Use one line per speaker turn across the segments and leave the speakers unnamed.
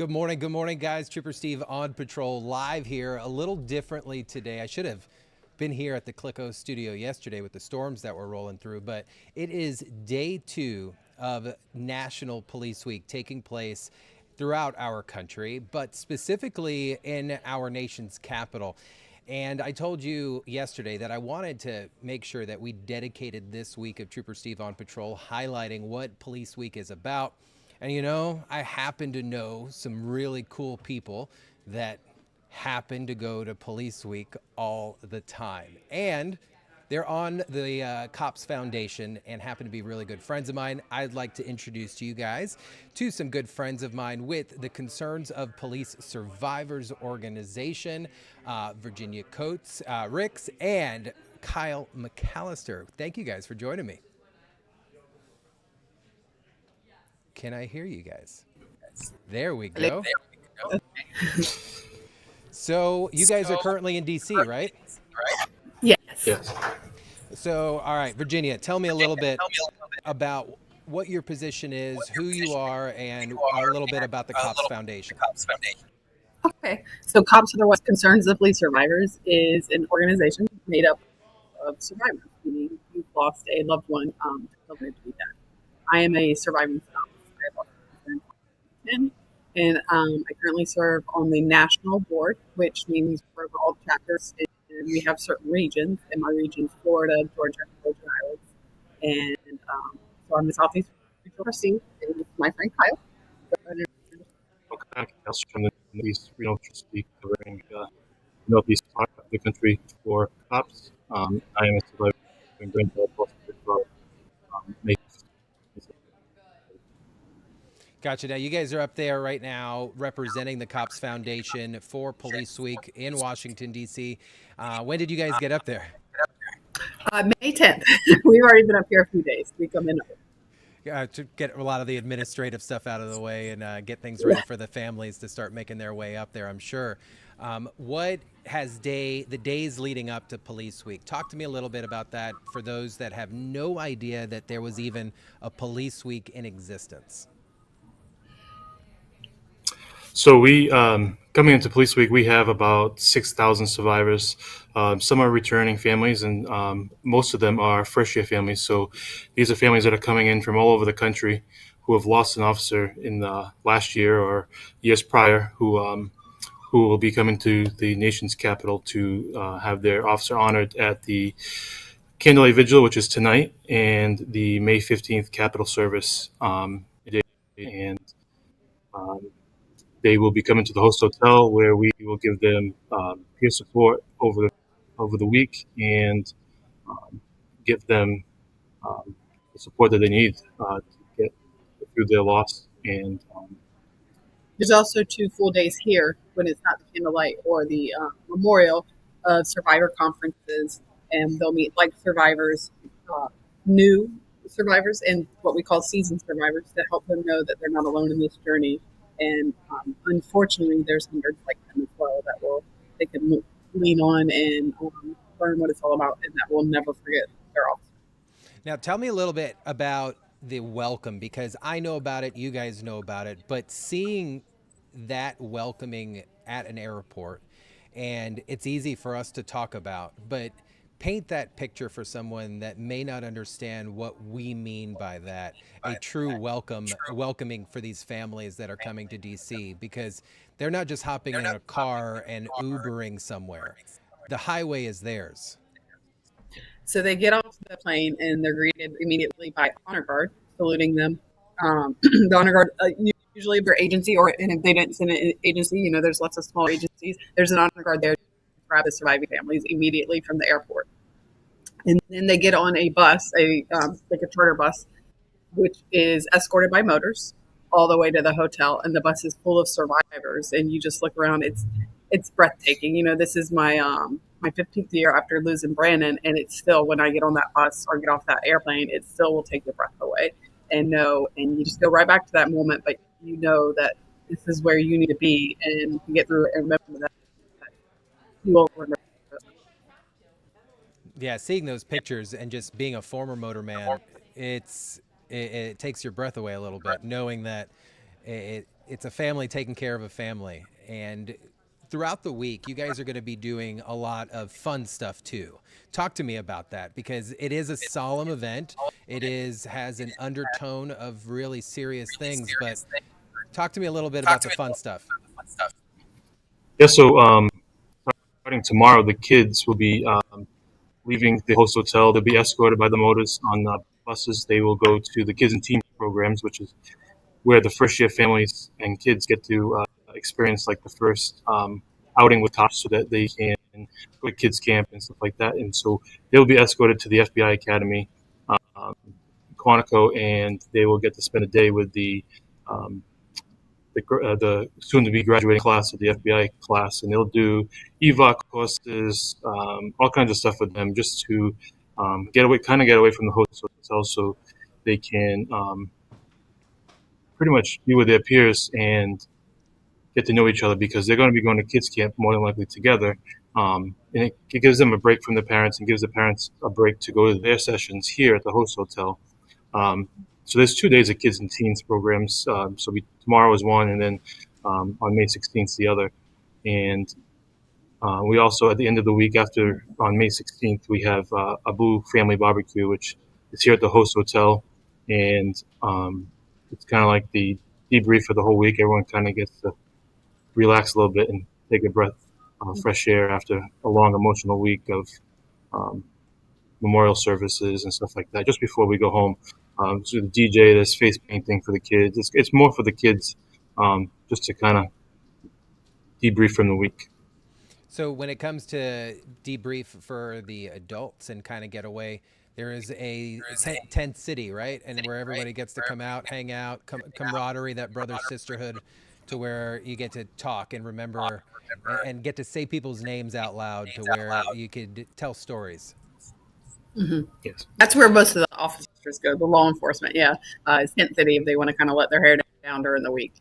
Good morning, guys. Trooper Steve on patrol live here a little differently today. I should have been here at the Clicko studio yesterday with the storms that were rolling through, but it is day 2 of National Police Week taking place throughout our country, but specifically in our nation's capital. And I told you yesterday that I wanted to make sure that we dedicated this week of Trooper Steve on patrol highlighting what Police Week is about. And you know, I happen to know some really cool people that happen to go to Police Week all the time. And they're on the C.O.P.S Foundation and happen to be really good friends of mine. I'd like to introduce to you guys to some good friends of mine with the Concerns of Police Survivors organization, Virginia Coates, Ricks, and Kyle McAllister. Thank you guys for joining me. Can I hear you guys? There we go. So you guys are currently in DC, right?
Yes.
Yes.
So, all right, Virginia, tell me a little bit about what your position is, who you are, and a little bit about the C.O.P.S Foundation.
Okay. So Cops Otherwise Concerns of Police Survivors is an organization made up of survivors, meaning you've lost a loved one to COVID-19 death. I am a surviving spouse. I have lost a husband in 2010, and I currently serve on the national board, which means for all chapters. And we have certain regions. In my regions, Florida, Georgia, Virgin Islands, and so I'm the Southeast Regional Trustee. And this is my friend Kyle.
Okay. Also from the Northeast Regional Trustee covering Northeast part of the country for cops. I am a survivor in Greenville,
Gotcha. Now, you guys are up there right now representing the C.O.P.S Foundation for Police Week in Washington, D.C. When did you guys get up there?
May 10th. We've already been up here a few days. We come in.
To get a lot of the administrative stuff out of the way and get things ready for the families to start making their way up there, I'm sure. What has the days leading up to Police Week? Talk to me a little bit about that for those that have no idea that there was even a Police Week in existence.
So we coming into Police Week, we have about 6,000 survivors. Some are returning families, and most of them are first-year families. So these are families that are coming in from all over the country who have lost an officer in the last year or years prior, who will be coming to the nation's capital to have their officer honored at the Candlelight Vigil, which is tonight, and the May 15th Capitol service. And um, They will be coming to the host hotel where we will give them peer support over the week and give them the support that they need to get through their loss. And
There's also 2 full days here when it's not the candlelight or the memorial of survivor conferences, and they'll meet like survivors, new survivors, and what we call seasoned survivors to help them know that they're not alone in this journey. And unfortunately, there's hundreds like them as well that they can lean on and learn what it's all about, and that will never forget their officer.
Now, tell me a little bit about the welcome, because I know about it, you guys know about it, but seeing that welcoming at an airport, and it's easy for us to talk about, but paint that picture for someone that may not understand what we mean by that, a true welcoming for these families that are coming to DC, because they're not just hopping in a car and Ubering somewhere. The highway is theirs.
So they get off the plane and they're greeted immediately by honor guard saluting them. The honor guard usually their agency, or and if they didn't send an agency, there's lots of small agencies. There's an honor guard there to grab the surviving families immediately from the airport, and then they get on a bus, like a charter bus, which is escorted by motors all the way to the hotel, and the bus is full of survivors. And you just look around; it's breathtaking. This is my 15th year after losing Brandon, and it's still, when I get on that bus or get off that airplane, it still will take your breath away. And you just go right back to that moment, but you know that this is where you need to be and get through it and remember that you will remember.
Yeah, seeing those pictures and just being a former motorman, it takes your breath away a little bit, knowing that It's a family taking care of a family. And throughout the week, you guys are going to be doing a lot of fun stuff too. Talk to me about that because it is a solemn event. It is has an undertone of really serious things, but talk to me a little bit about the fun stuff.
Yeah, so starting tomorrow, the kids will be leaving the host hotel. They'll be escorted by the motors on buses. They will go to the kids and team programs, which is where the first year families and kids get to experience like the first outing with cops so that they can go to kids camp and stuff like that. And so they'll be escorted to the FBI Academy, um, Quantico, and they will get to spend a day with um, the soon to be graduating class of the FBI class, and they'll do evac courses, all kinds of stuff with them, just to get away from the host hotel, so they can pretty much be with their peers and get to know each other because they're going to be going to kids camp more than likely together. And it gives them a break from the parents and gives the parents a break to go to their sessions here at the host hotel. Um, so there's 2 days of kids and teens programs. Tomorrow is one, and then on May 16th the other. And we also, at the end of the week after on May 16th, we have a Blue Family Barbecue, which is here at the host hotel, and it's kind of like the debrief for the whole week. Everyone kind of gets to relax a little bit and take a breath of fresh air after a long emotional week of um, memorial services and stuff like that. Just before we go home, so the DJ, there's face painting for the kids. It's more for the kids, just to kind of debrief from the week.
So when it comes to debrief for the adults and kind of get away, there is a tent city, right? And where everybody gets to come out, hang out, camaraderie, that brother sisterhood, to where you get to talk and remember and get to say people's names out loud to where you could tell stories.
Mm-hmm.
Yes.
That's where most of the officers go, the law enforcement. Yeah. It's Tent City if they want to kind of let their hair down during the week,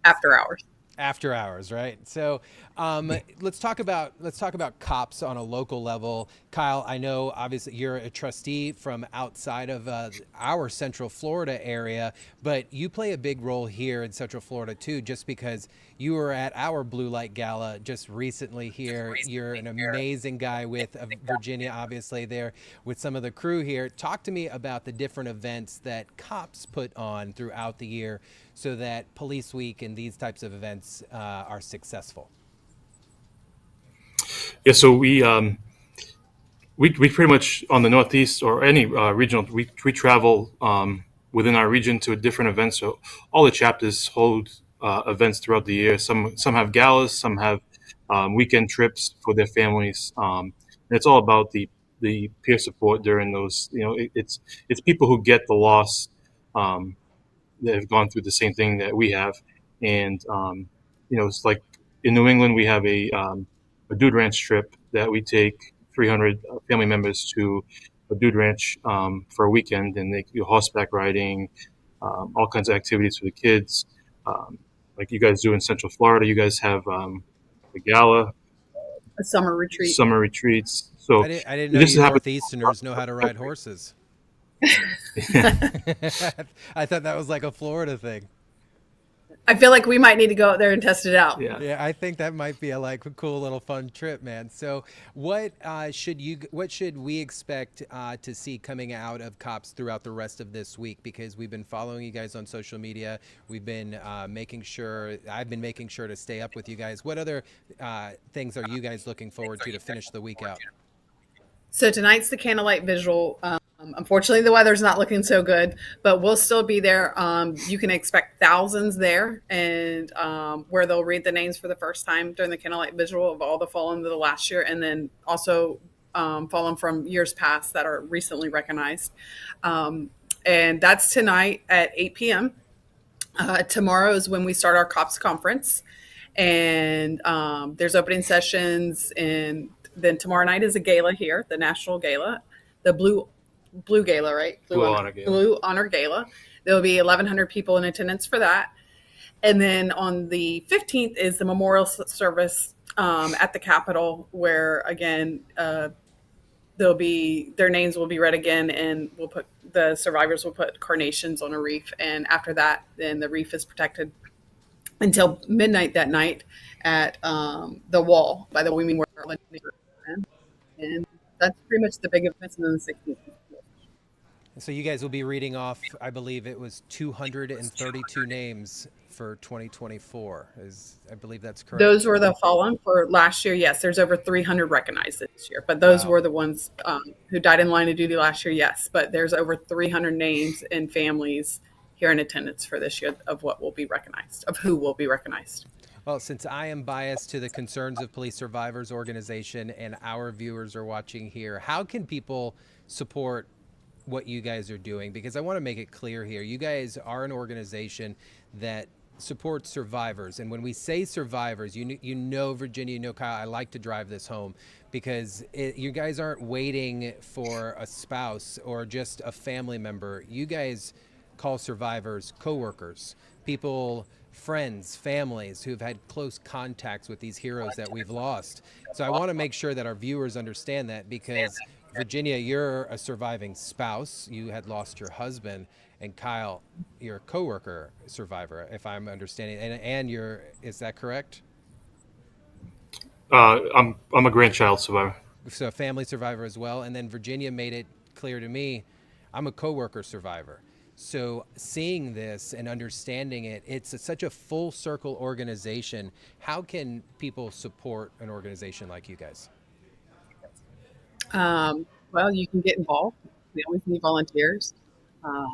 after hours.
After hours, right? So let's talk about cops on a local level. Kyle, I know obviously you're a trustee from outside of our Central Florida area, but you play a big role here in Central Florida too, just because you were at our Blue Light Gala just recently here. You're an amazing guy with Virginia, obviously, there with some of the crew here. Talk to me about the different events that cops put on throughout the year so that Police Week and these types of events are successful.
Yeah. So we pretty much on the Northeast or any regional, we travel within our region to different events. So all the chapters hold events throughout the year. Some have galas, some have weekend trips for their families, and it's all about the peer support during those. It's people who get the loss, that have gone through the same thing that we have, and it's like in New England we have a dude ranch trip that we take 300 family members to a dude ranch for a weekend, and they do horseback riding, all kinds of activities for the kids, like you guys do in Central Florida. You guys have the gala,
A summer retreat.
summer retreats. So
I didn't know
this
you
happens.
Northeasterners know how to ride horses. I thought that was like a Florida thing.
I feel like we might need to go out there and test it out.
Yeah, I think that might be a cool little fun trip, man. So, what should we expect to see coming out of Cops throughout the rest of this week? Because we've been following you guys on social media. We've been I've been making sure to stay up with you guys. What other things are you guys looking forward to finish the week out?
So tonight's the candlelight visual. Unfortunately, the weather's not looking so good, but we'll still be there. You can expect thousands there, and where they'll read the names for the first time during the candlelight visual of all the fallen of the last year, and then also fallen from years past that are recently recognized. And that's tonight at 8 p.m. Tomorrow is when we start our COPS conference, and there's opening sessions, and then tomorrow night is a gala here, the National Gala, the Blue Gala, right?
Blue Honor Gala.
Blue Honor Gala. There will be 1,100 people in attendance for that. And then on the 15th is the memorial service at the Capitol, where, again, the their names will be read again, and the survivors will put carnations on a wreath, and after that, then the wreath is protected until midnight that night at the wall by the Women Memorial. And that's pretty much the big events in the 16th.
So you guys will be reading off, I believe it was 232 names for 2024. I believe that's correct.
Those were the fallen for last year. Yes, there's over 300 recognized this year, but those
Wow.
were the ones who died in line of duty last year. Yes, but there's over 300 names and families here in attendance for this year of what will be recognized, of who will be recognized.
Well, since I am biased to the Concerns of Police Survivors organization and our viewers are watching here, how can people support what you guys are doing? Because I want to make it clear here, you guys are an organization that supports survivors. And when we say survivors, you know, Virginia, you know, Kyle, I like to drive this home because you guys aren't waiting for a spouse or just a family member. You guys call survivors coworkers, people, friends, families who've had close contacts with these heroes that we've lost. So I want to make sure that our viewers understand that, because Virginia, you're a surviving spouse. You had lost your husband, and Kyle, you're a coworker survivor, if I'm understanding. And you're, is that correct?
I'm a grandchild survivor.
So a family survivor as well. And then Virginia made it clear to me, I'm a coworker survivor. So seeing this and understanding it, it's such a full circle organization. How can people support an organization like you guys?
Well, you can get involved. We always need volunteers, uh,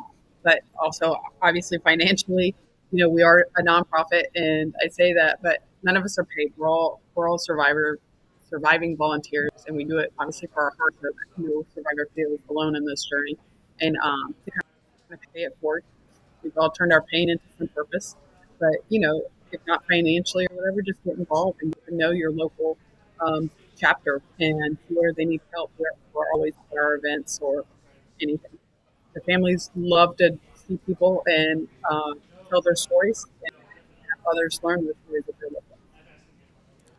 but also obviously financially. You know, we are a nonprofit, and I say that, but none of us are paid. We're all surviving volunteers, and we do it obviously for our heart. That no survivor feels alone in this journey, and to kind of pay it forward. We've all turned our pain into some purpose, but you know, if not financially or whatever, just get involved and get to know your local um, chapter and where they need help. We're always at our events or anything. The families love to see people and tell their stories and have others learn the stories of their loved ones.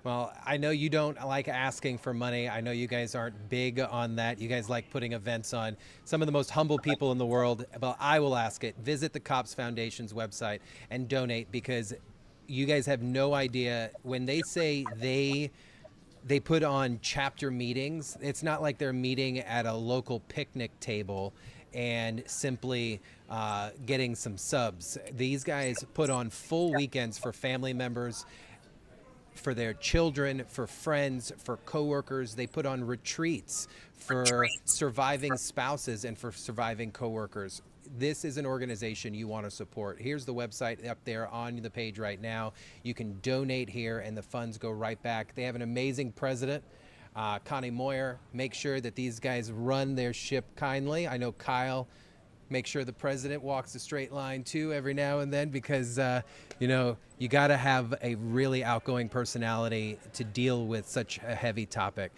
Well, I know you don't like asking for money. I know you guys aren't big on that. You guys like putting events on. Some of the most humble people in the world, but I will ask it. Visit the C.O.P.S Foundation's website and donate, because you guys have no idea when they say they put on chapter meetings. It's not like they're meeting at a local picnic table and simply getting some subs. These guys put on full weekends for family members, for their children, for friends, for coworkers. They put on retreats for surviving spouses and for surviving coworkers. This is an organization you want to support. Here's the website up there on the page right now. You can donate here and the funds go right back. They have an amazing president, Connie Moyer. Make sure that these guys run their ship kindly. I know Kyle, make sure the president walks a straight line too every now and then, because you know, you got to have a really outgoing personality to deal with such a heavy topic.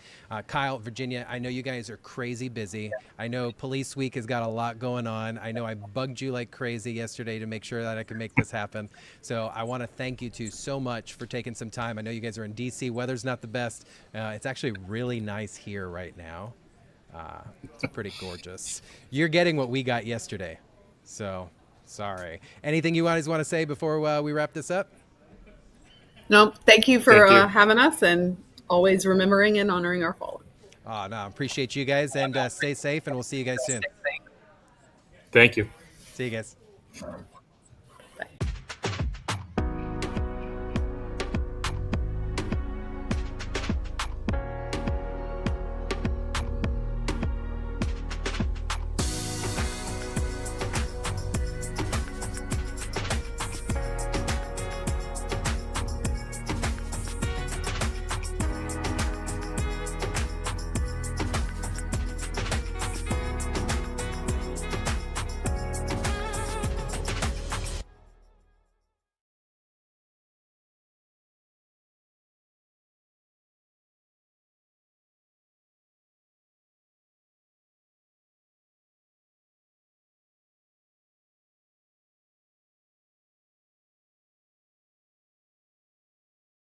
Kyle, Virginia, I know you guys are crazy busy. I know Police Week has got a lot going on. I know I bugged you like crazy yesterday to make sure that I could make this happen. So I want to thank you two so much for taking some time. I know you guys are in DC. Weather's not the best. It's actually really nice here right now. It's pretty gorgeous. You're getting what we got yesterday. So, sorry. Anything you guys want to say before we wrap this up?
No, thank you for
Thank you.
having us and always remembering and honoring our fallen.
No, appreciate you guys, and stay safe, and we'll see you guys soon.
Thank you.
See you guys.